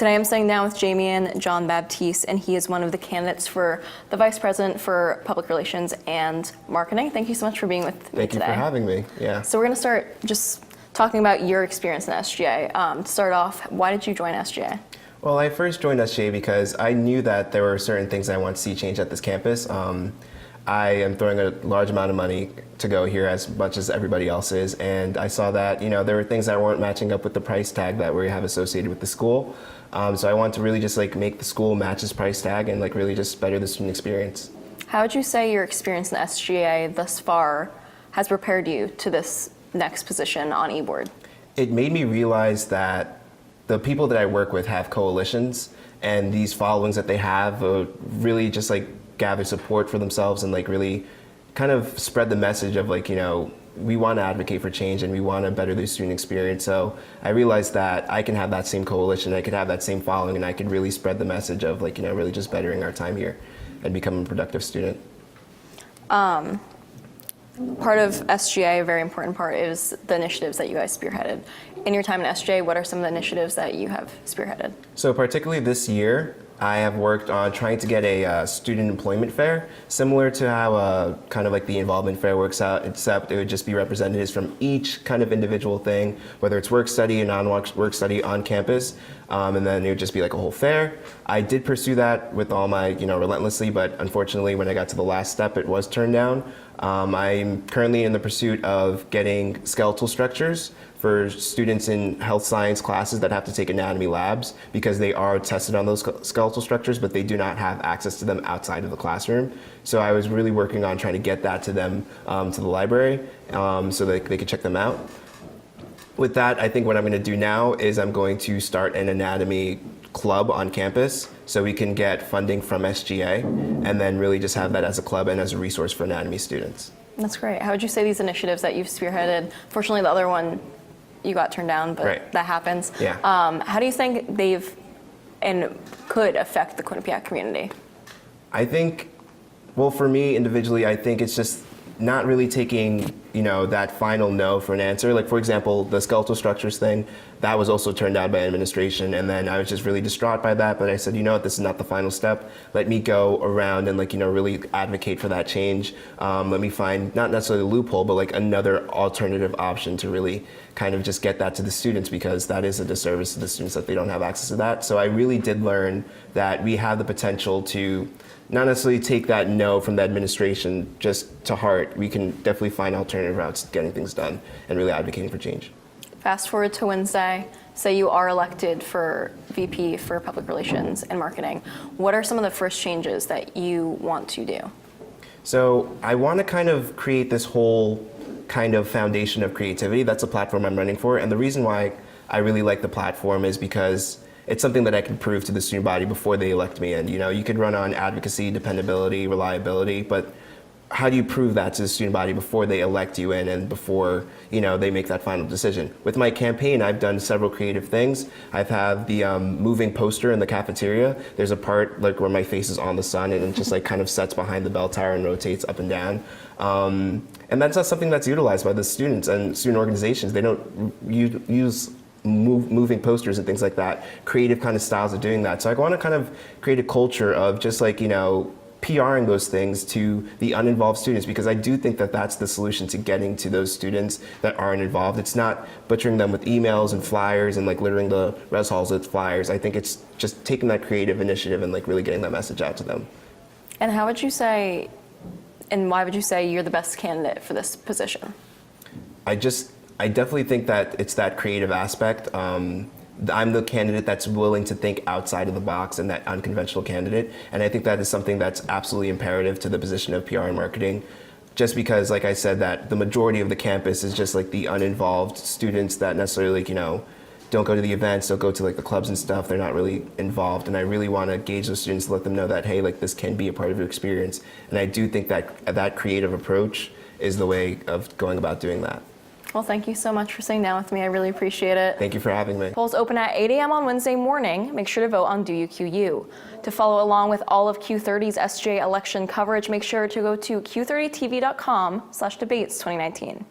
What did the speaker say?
Today I'm sitting down with Jamien Jean-Baptiste, and he is one of the candidates for the Vice President for Public Relations and Marketing. Thank you so much for being with me today. Thank you for having me. Yeah. So we're going to start just talking about your experience in SGA. To start off, why did you join SGA? Well, I first joined SGA because I knew that there were certain things I want to see change at this campus. I am throwing a large amount of money to go here as much as everybody else is, and I saw that there were things that weren't matching up with the price tag that we have associated with the school. So I want to really just make the school match its price tag and really just better the student experience. How would you say your experience in SGA thus far has prepared you to this next position on eBoard? It made me realize that the people that I work with have coalitions, and these followings that they have really just gather support for themselves and really kind of spread the message of we want to advocate for change and we want to better the student experience. So I realized that I can have that same coalition, I could have that same following, and I could really spread the message of really just bettering our time here and becoming a productive student. Part of SGA, a very important part, is the initiatives that you guys spearheaded. In your time in SGA, what are some of the initiatives that you have spearheaded? So particularly this year, I have worked on trying to get a student employment fair, similar to how kind of the involvement fair works out, except it would just be representatives from each kind of individual thing, whether it's work study and non-work study on campus, and then it would just be a whole fair. I did pursue that with all my, relentlessly, but unfortunately when I got to the last step, it was turned down. I'm currently in the pursuit of getting skeletal structures for students in health science classes that have to take anatomy labs, because they are tested on those skeletal structures, but they do not have access to them outside of the classroom. So I was really working on trying to get that to them, to the library, so that they could check them out. With that, I think what I'm going to do now is I'm going to start an anatomy club on campus so we can get funding from SGA and then really just have that as a club and as a resource for anatomy students. That's great. How would you say these initiatives that you've spearheaded, fortunately the other one you got turned down, but right. That happens. Yeah. How do you think they've and could affect the Quinnipiac community? I think, well, for me individually, I think it's just not really taking, that final no for an answer. For example, the skeletal structures thing, that was also turned down by administration, and then I was just really distraught by that, but I said, this is not the final step. Let me go around and really advocate for that change. Let me find, not necessarily a loophole, but another alternative option to really kind of just get that to the students, because that is a disservice to the students that they don't have access to that. So I really did learn that we have the potential to not necessarily take that no from the administration just to heart. We can definitely find alternative routes to getting things done and really advocating for change. Fast forward to Wednesday, say you are elected for VP for Public Relations and Marketing. What are some of the first changes that you want to do? So I want to kind of create this whole kind of foundation of creativity. That's a platform I'm running for. And the reason why I really like the platform is because it's something that I can prove to the student body before they elect me. And you could run on advocacy, dependability, reliability, but how do you prove that to the student body before they elect you in and before they make that final decision? With my campaign, I've done several creative things. I've had the moving poster in the cafeteria. There's a part where my face is on the sun and it just kind of sets behind the bell tower and rotates up and down. And that's not something that's utilized by the students and student organizations. They don't use moving posters and things like that, creative kind of styles of doing that. So I want to kind of create a culture of just PRing those things to the uninvolved students, because I do think that that's the solution to getting to those students that aren't involved. It's not butchering them with emails and flyers and littering the res halls with flyers. I think it's just taking that creative initiative and really getting that message out to them. And how would you say, and why would you say you're the best candidate for this position? I definitely think that it's that creative aspect. I'm the candidate that's willing to think outside of the box and that unconventional candidate. And I think that is something that's absolutely imperative to the position of PR and marketing. Just because, like I said, that the majority of the campus is just the uninvolved students that necessarily, don't go to the events, don't go to the clubs and stuff. They're not really involved. And I really want to engage those students to let them know that, hey, this can be a part of your experience. And I do think that that creative approach is the way of going about doing that. Well, thank you so much for sitting down with me. I really appreciate it. Thank you for having me. Polls open at 8 a.m. on Wednesday morning. Make sure to vote on Do You QU. To follow along with all of Q30's SGA election coverage, make sure to go to q30tv.com/debates2019.